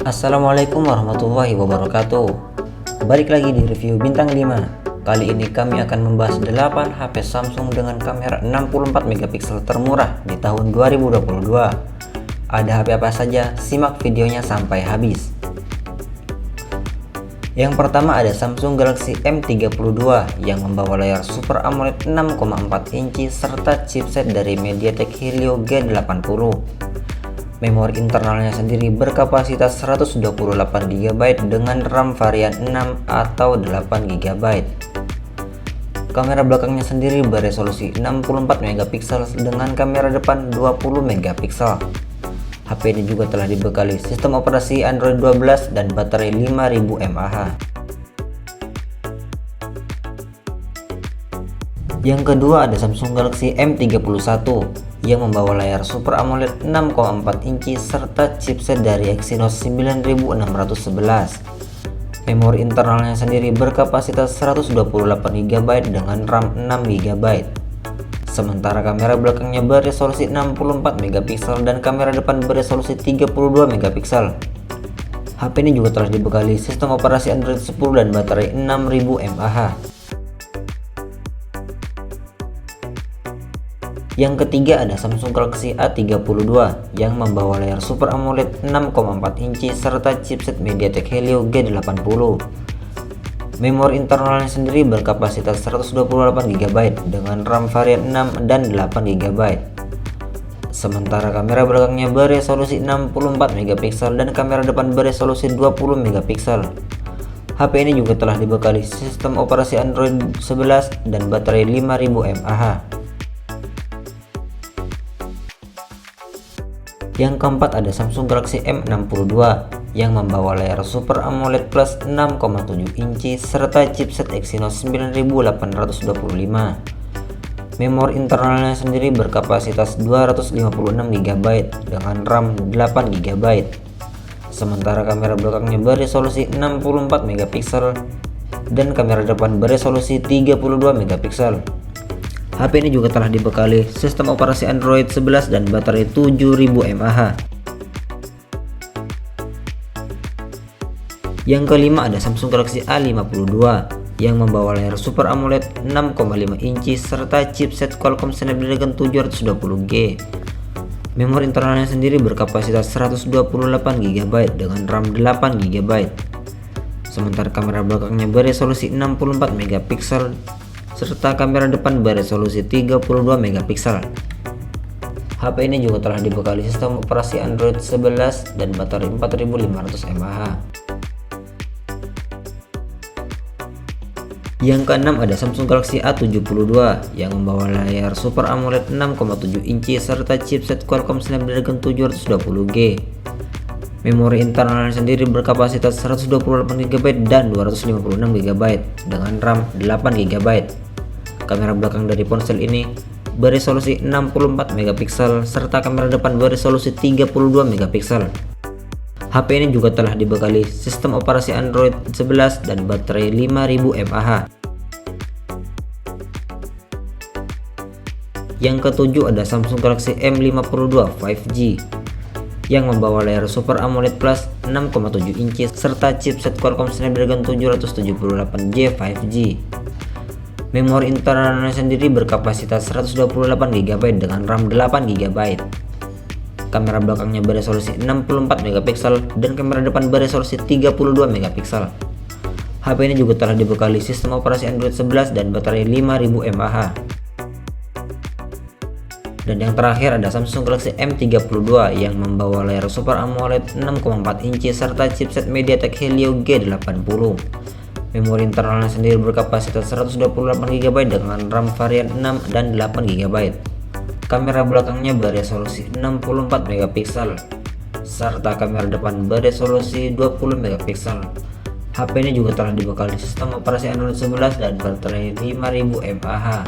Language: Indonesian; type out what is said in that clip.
Assalamualaikum warahmatullahi wabarakatuh. Balik lagi di review bintang 5. Kali ini kami akan membahas 8 HP Samsung dengan kamera 64 megapiksel termurah di tahun 2022. Ada HP apa saja? Simak videonya sampai habis. Yang pertama ada Samsung Galaxy M32 yang membawa layar Super AMOLED 6,4 inci serta chipset dari MediaTek Helio G80. Memori internalnya sendiri berkapasitas 128 GB dengan RAM varian 6 atau 8 GB. Kamera belakangnya sendiri beresolusi 64 megapiksel dengan kamera depan 20 megapiksel. HP ini juga telah dibekali sistem operasi Android 12 dan baterai 5000 mAh. Yang kedua ada Samsung Galaxy M31 yang membawa layar Super AMOLED 6,4 inci serta chipset dari Exynos 9611. Memori internalnya sendiri berkapasitas 128 GB dengan RAM 6 GB. Sementara kamera belakangnya beresolusi 64 megapiksel dan kamera depan beresolusi 32 megapiksel. HP ini juga telah dibekali sistem operasi Android 10 dan baterai 6000 mAh. Yang ketiga ada Samsung Galaxy A32 yang membawa layar Super AMOLED 6,4 inci serta chipset MediaTek Helio G80. Memori internalnya sendiri berkapasitas 128 GB dengan RAM varian 6 dan 8 GB. Sementara kamera belakangnya beresolusi 64 megapiksel dan kamera depan beresolusi 20 megapiksel. HP ini juga telah dibekali sistem operasi Android 11 dan baterai 5000 mAh. Yang keempat ada Samsung Galaxy M62 yang membawa layar Super AMOLED Plus 6,7 inci serta chipset Exynos 9825. Memori internalnya sendiri berkapasitas 256 GB dengan RAM 8 GB. Sementara kamera belakangnya beresolusi 64 megapiksel dan kamera depan beresolusi 32 megapiksel. HP ini juga telah dibekali sistem operasi Android 11 dan baterai 7000 mAh. Yang kelima ada Samsung Galaxy A52 yang membawa layar Super AMOLED 6,5 inci serta chipset Qualcomm Snapdragon 720G. Memori internalnya sendiri berkapasitas 128 GB dengan RAM 8 GB. Sementara kamera belakangnya beresolusi 64 megapiksel serta kamera depan beresolusi 32 megapiksel. HP ini juga telah dibekali sistem operasi Android 11 dan baterai 4500 mAh. Yang keenam ada Samsung Galaxy A72 yang membawa layar Super AMOLED 6,7 inci serta chipset Qualcomm Snapdragon 720G. Memori internalnya sendiri berkapasitas 128 GB dan 256 GB dengan RAM 8 GB. Kamera belakang dari ponsel ini beresolusi 64 megapiksel serta kamera depan beresolusi 32 megapiksel. HP ini juga telah dibekali sistem operasi Android 11 dan baterai 5000 mAh. Yang ketujuh ada Samsung Galaxy M52 5G yang membawa layar Super AMOLED Plus 6,7 inci serta chipset Qualcomm Snapdragon 778J 5G. Memori internalnya sendiri berkapasitas 128 GB dengan RAM 8 GB. Kamera belakangnya beresolusi 64 megapiksel dan kamera depan beresolusi 32 megapiksel. HP ini juga telah dibekali sistem operasi Android 11 dan baterai 5000 mAh. Dan yang terakhir ada Samsung Galaxy M32 yang membawa layar Super AMOLED 6,4 inci serta chipset MediaTek Helio G80. Memori internalnya sendiri berkapasitas 128 GB dengan RAM varian 6 dan 8 GB. Kamera belakangnya beresolusi 64 megapiksel serta kamera depan beresolusi 20 megapiksel. HP ini juga telah dibekali sistem operasi Android 11 dan baterai 5000 mAh.